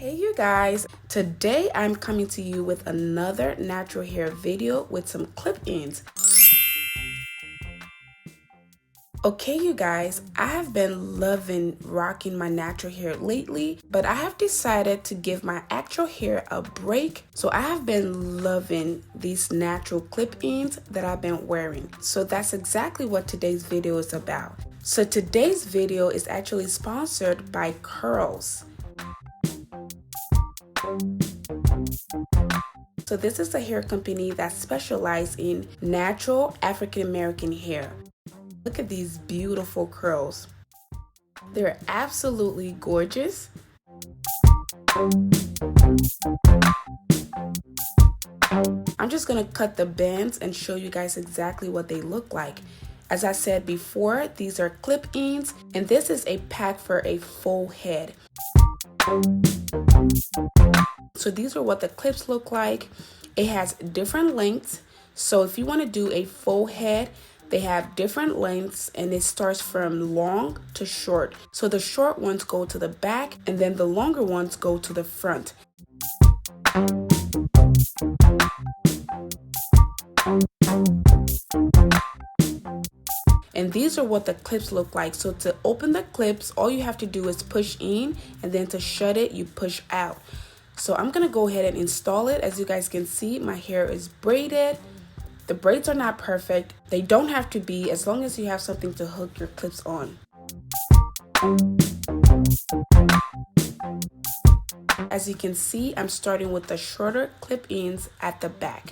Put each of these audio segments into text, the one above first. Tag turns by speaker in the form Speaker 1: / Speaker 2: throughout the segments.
Speaker 1: Hey you guys, today I'm coming to you with another natural hair video with some clip-ins. Okay you guys, I have been loving rocking my natural hair lately, but I have decided to give my actual hair a break. So I have been loving these natural clip-ins that I've been wearing. So that's exactly what today's video is about. So today's video is actually sponsored by Curls. So this is a hair company that specializes in natural African American hair. Look at these beautiful curls. They're absolutely gorgeous. I'm just gonna cut the bands and show you guys exactly what they look like. As I said before, these are clip-ins and this is a pack for a full head. So these are what the clips look like. It has different lengths. So if you want to do a full head, they have different lengths and it starts from long to short. So the short ones go to the back and then the longer ones go to the front. And these are what the clips look like. So to open the clips, all you have to do is push in, and then to shut it, you push out. So I'm gonna go ahead and install it. As you guys can see, my hair is braided. The braids are not perfect. They don't have to be, as long as you have something to hook your clips on. As you can see, I'm starting with the shorter clip-ins at the back.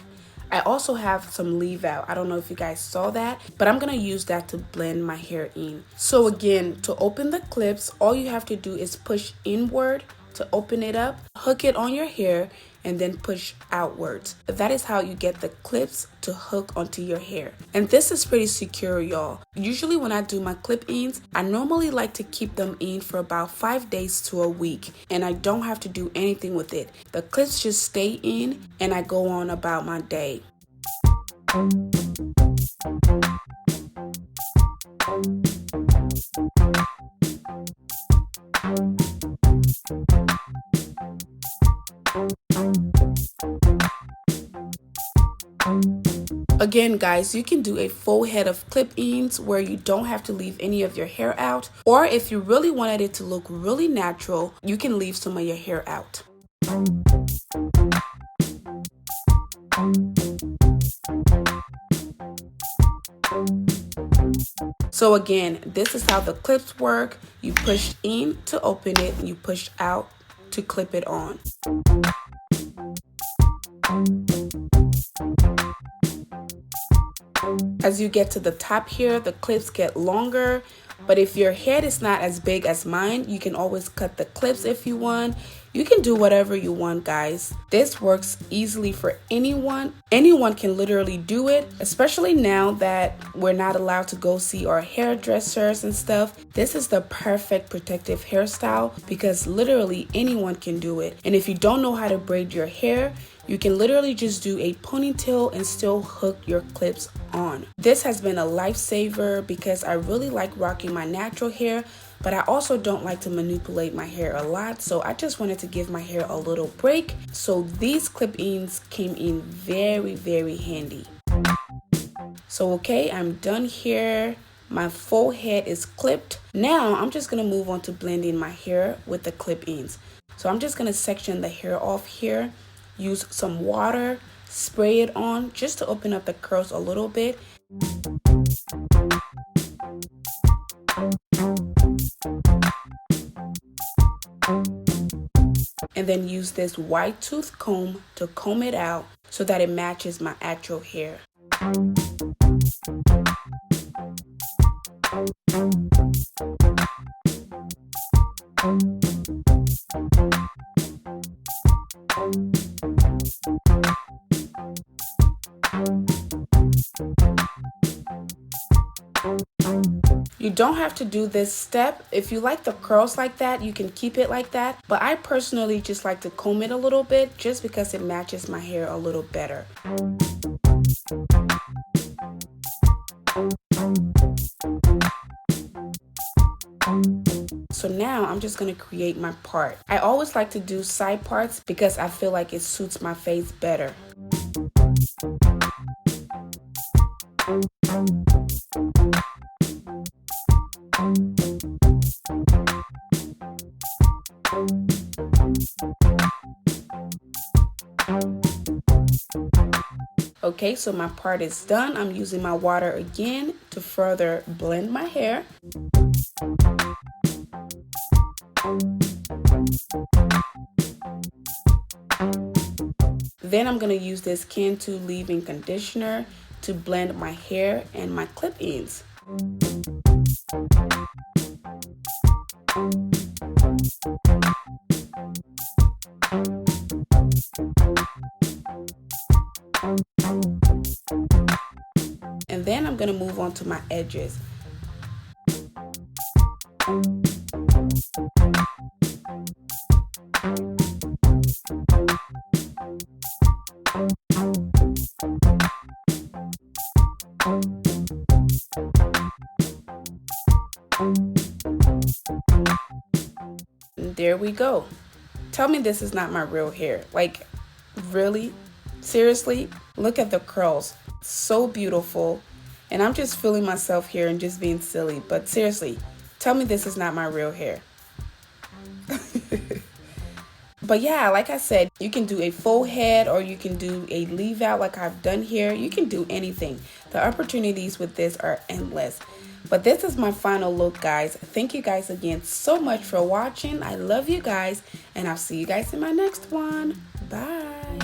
Speaker 1: I also have some leave out. I don't know if you guys saw that, but I'm gonna use that to blend my hair in. So again, to open the clips, all you have to do is push inward to open it up, hook it on your hair, and then push outwards. That is how you get the clips to hook onto your hair. And this is pretty secure, y'all. Usually when I do my clip-ins, I normally like to keep them in for about 5 days to a week, and I don't have to do anything with it. The clips just stay in and I go on about my day. Again guys, you can do a full head of clip-ins where you don't have to leave any of your hair out, or if you really wanted it to look really natural, you can leave some of your hair out. So again, this is how the clips work. You push in to open it, and you push out to clip it on. As you get to the top here, the clips get longer, but if your head is not as big as mine, you can always cut the clips if you want. You can do whatever you want, guys. This works easily for anyone. Anyone can literally do it, especially now that we're not allowed to go see our hairdressers and stuff. This is the perfect protective hairstyle because literally anyone can do it. And if you don't know how to braid your hair, you can literally just do a ponytail and still hook your clips on. This has been a lifesaver because I really like rocking my natural hair, but I also don't like to manipulate my hair a lot, so I just wanted to give my hair a little break. So these clip-ins came in very, very handy. So okay, I'm done here. My full head is clipped. Now I'm just gonna move on to blending my hair with the clip-ins. So I'm just gonna section the hair off here. Use some water, spray it on just to open up the curls a little bit. And then use this wide tooth comb to comb it out so that it matches my actual hair. You don't have to do this step. If you like the curls like that, you can keep it like that. But I personally just like to comb it a little bit just because it matches my hair a little better. So now I'm just going to create my part. I always like to do side parts because I feel like it suits my face better. Okay, so my part is done. I'm using my water again to further blend my hair. Then I'm going to use this Kinky leave-in conditioner to blend my hair and my clip ends. And then I'm going to move on to my edges. And there we go. Tell me this is not my real hair. Like, really? Seriously? Look at the curls. So beautiful. And I'm just feeling myself here and just being silly. But seriously, tell me this is not my real hair. But yeah, like I said, you can do a full head or you can do a leave out like I've done here. You can do anything. The opportunities with this are endless. But this is my final look, guys. Thank you guys again so much for watching. I love you guys, and I'll see you guys in my next one. Bye.